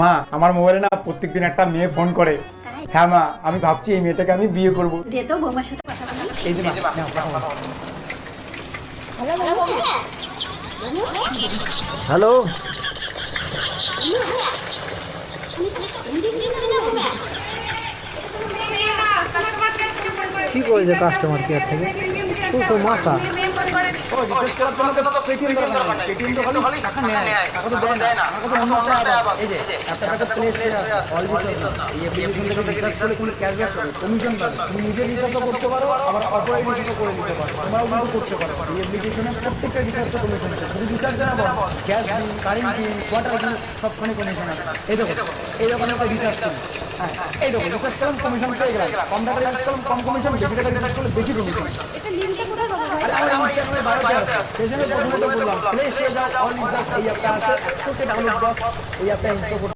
মা আমার মোবাইলে না প্রত্যেকদিন একটা মেয়ে ফোন করে। হ্যাঁ মা, আমি ভাবছি এই মেয়েটাকে আমি বিয়ে করবো। দে তো বৌমার সাথে কথা বলি। এই যে মা, হ্যালো, কি করেছে কাস্টমার কেয়ার থেকে? তুই তো মাসা করতে পারো, আবার অপরাধ রিচার্জও করে দিতে পারো। তোমরাও কিন্তু করতে পারো। এই অ্যাপ্লিকেশনে প্রত্যেকটা রিচার্জে কমিশন আছে। শুধু রিচার্জ না, gas bill, current bill, water বিল সবখানে কমিশন আছে। এই দেখো, এই দোকানে একটা রিচার্জ ছিল। হ্যাঁ, এই দেখো রিচার্জ করলাম, কমিশন পেয়ে গেলাম। কম টাকা রিচার্জ করলাম, কম কমিশন। বেশি টাকা রিচার্জ করলে বেশি কমিশন। এটা লিংকটা কোথায় পাবো ভাই? আরে আমার ইন্টারনেটে বারোটা আছে। সেজন্য প্রথমে তো বললাম প্লে স্টোরে যাও, অল রিচার্জ এই অ্যাপটা আছে, 100 কে ডাউনলোড দাও, এই অ্যাপটা ইনস্টল করতে